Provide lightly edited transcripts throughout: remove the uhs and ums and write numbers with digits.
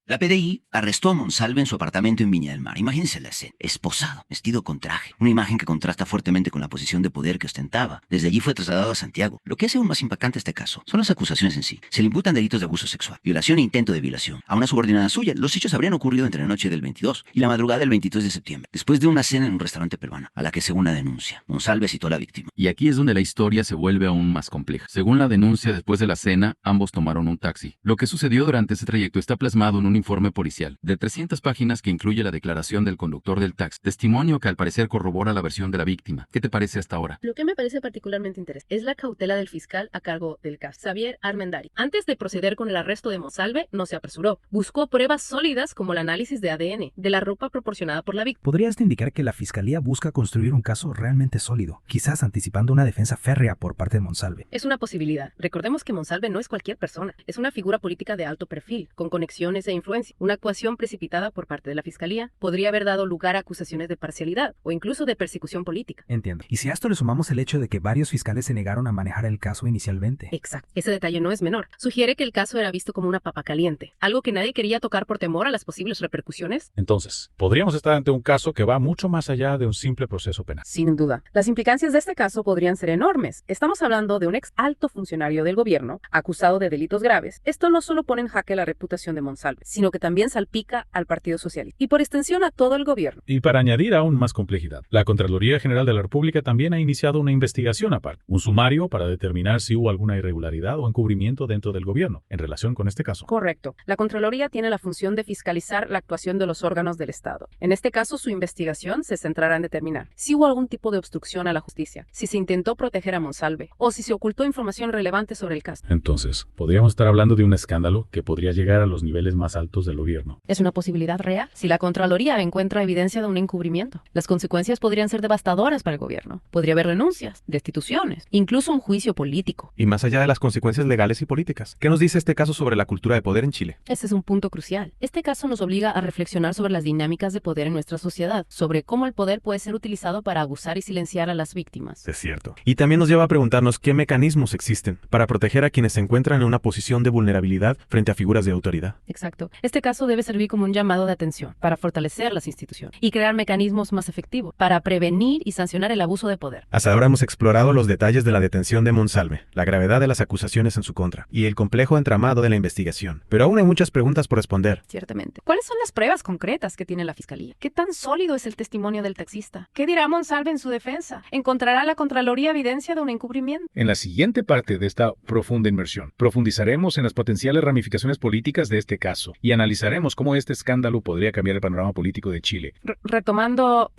La PDI arrestó a Monsalve en su apartamento en Viña del Mar. Imagínense la escena. Esposado, vestido con traje. Una imagen que contrasta fuertemente con la posición de poder que ostentaba. Desde allí fue trasladado a Santiago. Lo que hace aún más impactante este caso son las acusaciones en sí. Se le imputan delitos de abuso sexual, violación e intento de violación a una subordinada suya. Los hechos habrían ocurrido entre la noche del 22 y la madrugada del 23 de septiembre, después de una cena en un restaurante peruano, a la que según la denuncia, Monsalve citó a la víctima. Y aquí es donde la historia se vuelve aún más compleja. Según la denuncia, después de la cena, ambos tomaron un taxi. Lo que sucedió durante ese trayecto está plasmado en un informe policial de 300 páginas que incluye la declaración del conductor del taxi, testimonio que al parecer corrobora la versión de la víctima. ¿Qué te parece hasta ahora? Lo que me parece particularmente interesante es la cautela del fiscal a cargo del caso, Xavier Armendari. Antes de proceder con el arresto de Monsalve, no se apresuró. Buscó pruebas sólidas como el análisis de ADN de la ropa proporcionada por la víctima. Podría esto indicar que la fiscalía busca construir un caso realmente sólido, quizás anticipando una defensa férrea por parte de Monsalve. Es una posibilidad. Recordemos que Monsalve no es cualquier persona, es una figura política de alto perfil, con conexiones e influencia. Una actuación precipitada por parte de la fiscalía podría haber dado lugar a acusaciones de parcialidad o incluso de persecución política. Entiendo. Y si a esto le sumamos el hecho de que varios fiscales se negaron a manejar el caso inicialmente. Exacto. Ese detalle no es menor. Sugiere que el caso era visto como una papa caliente, algo que nadie quería tocar por temor a las posibles repercusiones. Entonces, podríamos estar ante un caso que va mucho más allá de un simple proceso penal. Sin duda. Las implicancias de este caso podrían ser enormes. Estamos hablando de un ex alto funcionario del gobierno acusado de delitos graves. Esto no solo pone en jaque la reputación de Monsalve, sino que también salpica al Partido Socialista y por extensión a todo el gobierno. Y para añadir aún más complejidad, la Contraloría General de la República también ha iniciado una investigación aparte, un sumario para determinar si hubo alguna irregularidad o encubrimiento dentro del gobierno en relación con este caso. Correcto. La Contraloría tiene la función de fiscalizar la actuación de los órganos del Estado. En este caso, su investigación se centrará en determinar si hubo algún tipo de obstrucción a la justicia, si se intentó proteger a Monsalve o si se ocultó información relevante sobre el caso. Entonces, podríamos estar hablando de un escándalo que podría llegar a los niveles más altos del gobierno. ¿Es una posibilidad real? Si la Contraloría encuentra evidencia de un encubrimiento, las consecuencias podrían ser devastadoras para el gobierno. Podría haber renuncias, destituciones, incluso un juicio político. Y más allá de las consecuencias legales y políticas, ¿qué nos dice este caso sobre la cultura de poder en Chile? Ese es un punto crucial. Este caso nos obliga a reflexionar sobre las dinámicas de poder en nuestra sociedad, sobre cómo el poder puede ser utilizado para abusar y silenciar a las víctimas. Es cierto. Y también nos lleva a preguntarnos qué mecanismos existen para proteger a quienes se encuentran en una posición de vulnerabilidad frente a figuras de autoridad. Exacto. Este caso debe servir como un llamado de atención para fortalecer las instituciones y crear mecanismos más efectivos para prevenir y sancionar el abuso de poder. Hasta ahora hemos explorado los detalles de la detención de Monsalve, la gravedad de las acusaciones en su contra y el complejo entramado de la investigación. Pero aún hay muchas preguntas por responder. Ciertamente. ¿Cuáles son las pruebas concretas que tiene la fiscalía? ¿Qué tan sólido es el testimonio del taxista? ¿Qué dirá Monsalve en su defensa? ¿Encontrará la Contraloría evidencia de un encubrimiento? En la siguiente parte de esta profunda inmersión, profundizaremos en las potenciales ramificaciones políticas de este caso y analizaremos cómo este escándalo podría cambiar el panorama político de Chile. Retomando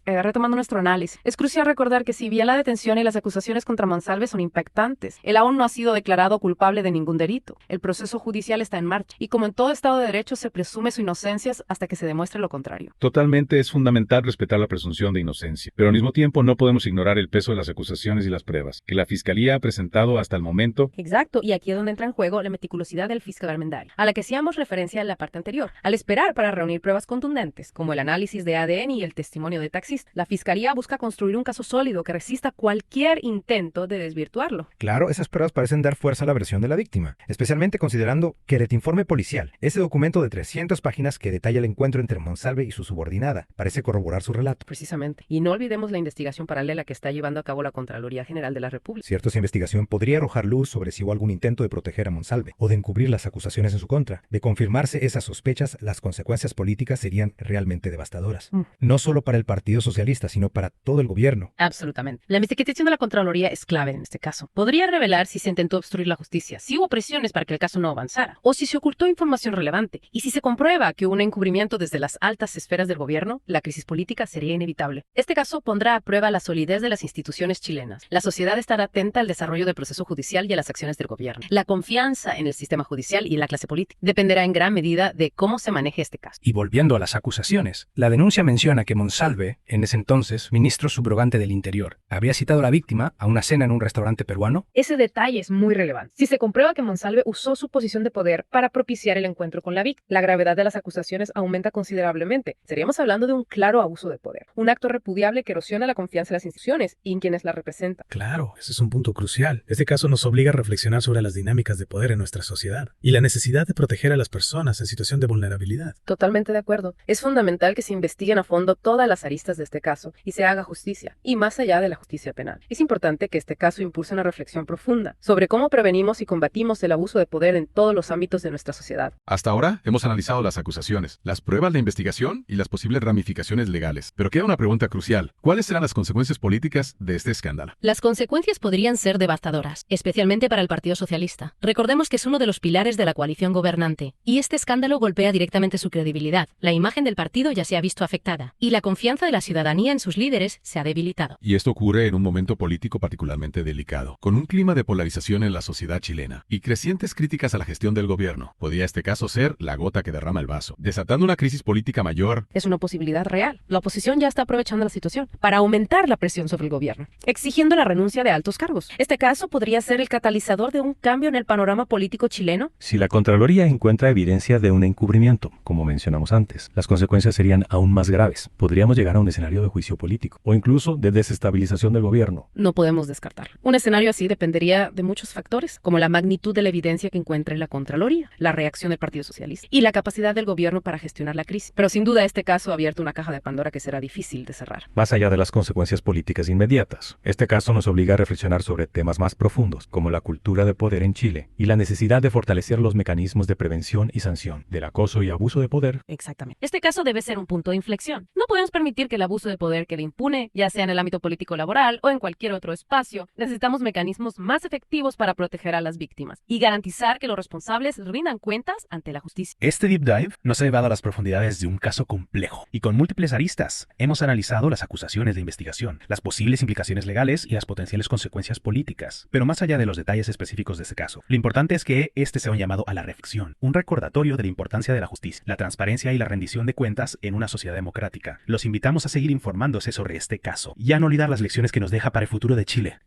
nuestro análisis, es crucial recordar que si bien la detención y las acusaciones contra Monsalve son impactantes, él aún no ha sido declarado culpable de ningún delito. El proceso judicial está en marcha y como en todo Estado de Derecho se presume su inocencia hasta que se demuestre lo contrario. Totalmente es fundamental respetar la presunción de inocencia, pero al mismo tiempo no podemos ignorar el peso de las acusaciones y las pruebas que la Fiscalía ha presentado hasta el momento. Exacto, y aquí es donde entra en juego la meticulosidad del fiscal Armendari, a la que hacíamos referencia en la parte anterior. Al esperar para reunir pruebas contundentes, como el análisis de ADN y el testimonio de taxista, la Fiscalía busca construir un caso sólido que resista cualquier intento de desvirtuarlo. Claro, esas pruebas parecen dar fuerza a la versión de la víctima, especialmente considerando que el informe policial, ese documento de 300 páginas que detalla el encuentro entre Monsalve y su subordinada, parece corroborar su relato. Precisamente. Y no olvidemos la investigación paralela que está llevando a cabo la Contraloría General de la República. Cierto, esa investigación podría arrojar luz sobre si hubo algún intento de proteger a Monsalve o de encubrir las acusaciones en su contra. De confirmarse esas sospechas, las consecuencias políticas serían realmente devastadoras. No solo para el Partido Socialista, sino para todo el gobierno. Absolutamente. La investigación de la Contraloría es clave en este caso. Podría revelar si se intentó obstruir la justicia, si hubo presiones para que el caso no avanzara, o si se ocultó información relevante. Y si se comprueba que hubo un encubrimiento desde las altas esferas del gobierno, la crisis política sería inevitable. Este caso pondrá a prueba la solidez de las instituciones chilenas. La sociedad estará atenta al desarrollo del proceso judicial y a las acciones del gobierno. La confianza en el sistema judicial y en la clase política dependerá en gran medida de cómo se maneje este caso. Y volviendo a las acusaciones, la denuncia menciona que Monsalve, en ese entonces ministro subrogante del Interior, habría citado a la víctima a una cena en un restaurante peruano. Ese detalle es muy relevante. Si se comprueba que Monsalve usó su posición de poder para propiciar el encuentro con la víctima, la gravedad de las acusaciones aumenta considerablemente. Estaríamos hablando de un claro abuso de poder, un acto repudiable que erosiona la confianza en las instituciones y en quienes la representan. Claro, ese es un punto crucial. Este caso nos obliga a reflexionar sobre las dinámicas de poder en nuestra sociedad y la necesidad de proteger a las personas en situaciones situación de vulnerabilidad. Totalmente de acuerdo. Es fundamental que se investiguen a fondo todas las aristas de este caso y se haga justicia, y más allá de la justicia penal. Es importante que este caso impulse una reflexión profunda sobre cómo prevenimos y combatimos el abuso de poder en todos los ámbitos de nuestra sociedad. Hasta ahora hemos analizado las acusaciones, las pruebas de investigación y las posibles ramificaciones legales. Pero queda una pregunta crucial. ¿Cuáles serán las consecuencias políticas de este escándalo? Las consecuencias podrían ser devastadoras, especialmente para el Partido Socialista. Recordemos que es uno de los pilares de la coalición gobernante, y este escándalo golpea directamente su credibilidad. La imagen del partido ya se ha visto afectada, y la confianza de la ciudadanía en sus líderes se ha debilitado. Y esto ocurre en un momento político particularmente delicado, con un clima de polarización en la sociedad chilena y crecientes críticas a la gestión del gobierno. ¿Podría este caso ser la gota que derrama el vaso, desatando una crisis política mayor? Es una posibilidad real. La oposición ya está aprovechando la situación para aumentar la presión sobre el gobierno, exigiendo la renuncia de altos cargos. Este caso podría ser el catalizador de un cambio en el panorama político chileno. Si la Contraloría encuentra evidencia de un encubrimiento, como mencionamos antes, las consecuencias serían aún más graves. Podríamos llegar a un escenario de juicio político o incluso de desestabilización del gobierno. No podemos descartarlo. Un escenario así dependería de muchos factores, como la magnitud de la evidencia que encuentre la Contraloría, la reacción del Partido Socialista y la capacidad del gobierno para gestionar la crisis. Pero sin duda este caso ha abierto una caja de Pandora que será difícil de cerrar. Más allá de las consecuencias políticas inmediatas, este caso nos obliga a reflexionar sobre temas más profundos, como la cultura de poder en Chile y la necesidad de fortalecer los mecanismos de prevención y sanción del acoso y abuso de poder. Exactamente. Este caso debe ser un punto de inflexión. No podemos permitir que el abuso de poder quede impune, ya sea en el ámbito político-laboral o en cualquier otro espacio. Necesitamos mecanismos más efectivos para proteger a las víctimas y garantizar que los responsables rindan cuentas ante la justicia. Este deep dive nos ha llevado a las profundidades de un caso complejo y con múltiples aristas. Hemos analizado las acusaciones de investigación, las posibles implicaciones legales y las potenciales consecuencias políticas. Pero más allá de los detalles específicos de este caso, lo importante es que este sea un llamado a la reflexión, un recordatorio de la importancia de la justicia, la transparencia y la rendición de cuentas en una sociedad democrática. Los invitamos a seguir informándose sobre este caso y a no olvidar las lecciones que nos deja para el futuro de Chile.